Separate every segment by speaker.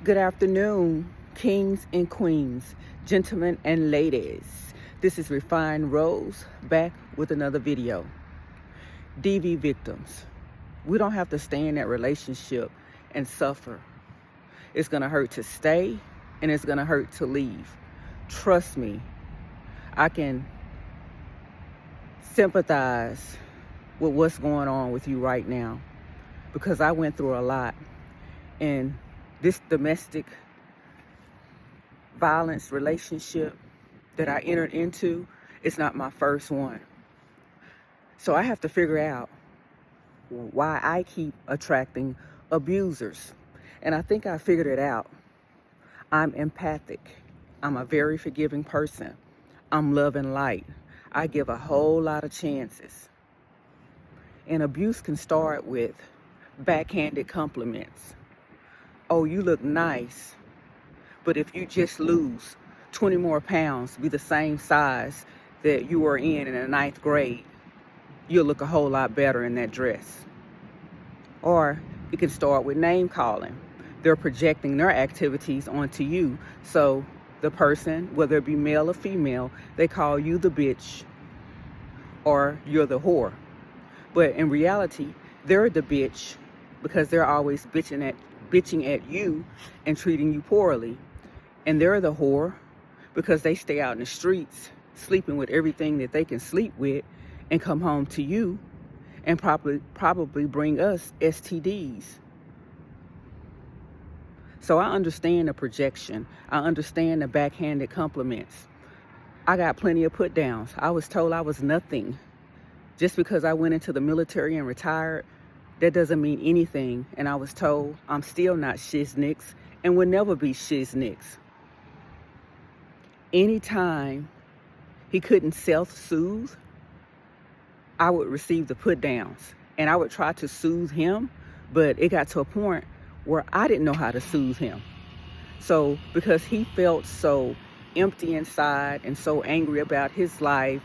Speaker 1: Good afternoon, kings and queens, gentlemen and ladies. This is Refined Rose back with another video. DV victims. We don't have to stay in that relationship and suffer. It's going to hurt to stay and it's going to hurt to leave. Trust me, I can sympathize with what's going on with you right now because I went through a lot. And this domestic violence relationship that I entered into is not my first one. So I have to figure out why I keep attracting abusers. And I think I figured it out. I'm empathic. I'm a very forgiving person. I'm love and light. I give a whole lot of chances. And abuse can start with backhanded compliments. Oh, you look nice. But if you just lose 20 more pounds, be the same size that you were in the 9th grade, you'll look a whole lot better in that dress. Or it can start with name calling. They're projecting their activities onto you. So the person, whether it be male or female, they call you the bitch or you're the whore. But in reality, they're the bitch because they're always bitching at you and treating you poorly. And they're the whore because they stay out in the streets sleeping with everything that they can sleep with and come home to you and probably bring us STDs. So I understand the projection. I understand the backhanded compliments. I got plenty of put downs. I was told I was nothing. Just because I went into the military and retired, that doesn't mean anything. And I was told I'm still not shiznix and will never be shiznix. Anytime he couldn't self-soothe, I would receive the put downs and I would try to soothe him, but it got to a point where I didn't know how to soothe him. So because he felt so empty inside and so angry about his life,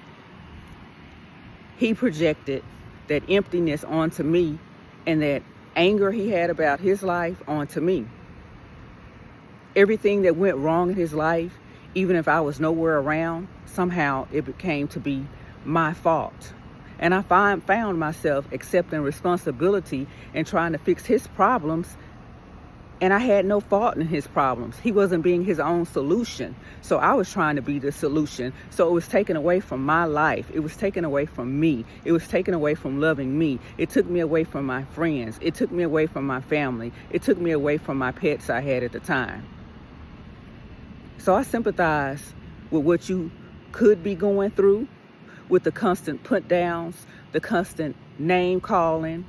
Speaker 1: he projected that emptiness onto me and that anger he had about his life onto me. Everything that went wrong in his life, even if I was nowhere around, somehow it became to be my fault. And I found myself accepting responsibility and trying to fix his problems. And I had no fault in his problems. He wasn't being his own solution. So I was trying to be the solution. So it was taken away from my life. It was taken away from me. It was taken away from loving me. It took me away from my friends. It took me away from my family. It took me away from my pets I had at the time. So I sympathize with what you could be going through, with the constant put downs, the constant name calling,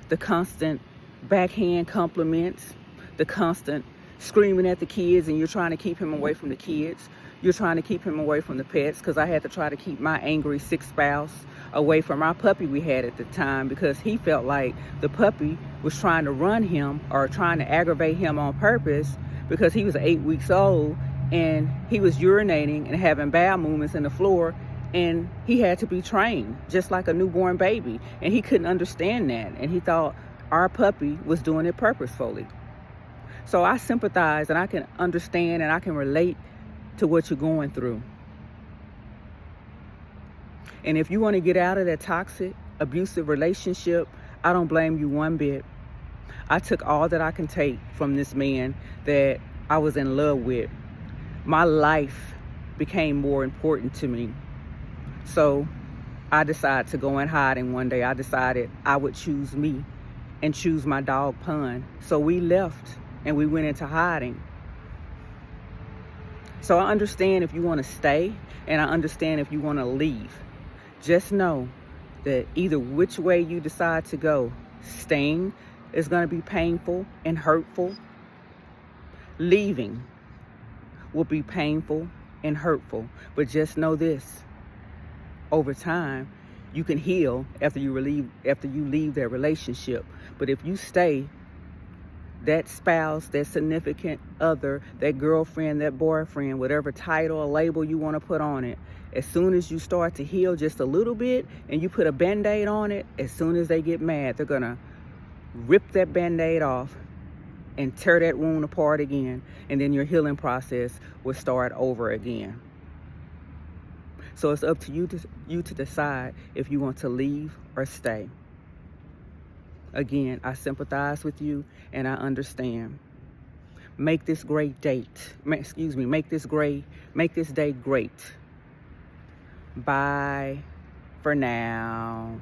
Speaker 1: the constant backhand compliments, the constant screaming at the kids, and you're trying to keep him away from the kids. You're trying to keep him away from the pets, because I had to try to keep my angry sick spouse away from our puppy we had at the time, because he felt like the puppy was trying to run him or trying to aggravate him on purpose, because he was 8 weeks old and he was urinating and having bowel movements in the floor, and he had to be trained just like a newborn baby, and he couldn't understand that, and he thought our puppy was doing it purposefully. So I sympathize and I can understand and I can relate to what you're going through. And if you want to get out of that toxic, abusive relationship, I don't blame you one bit. I took all that I can take from this man that I was in love with. My life became more important to me. So I decided to go in hiding one day. I decided I would choose me and choose my dog Pun. So we left and we went into hiding. So I understand if you want to stay and I understand if you want to leave. Just know that either which way you decide to go, staying is going to be painful and hurtful. Leaving will be painful and hurtful. But just know this, over time, you can heal after you leave that relationship. But if you stay, that spouse, that significant other, that girlfriend, that boyfriend, whatever title or label you want to put on it, as soon as you start to heal just a little bit and you put a Band-Aid on it, as soon as they get mad, they're going to rip that Band-Aid off and tear that wound apart again, and then your healing process will start over again. So it's up to you to decide if you want to leave or stay. Again, I sympathize with you and I understand. Make this great date. Make this day great. Bye for now.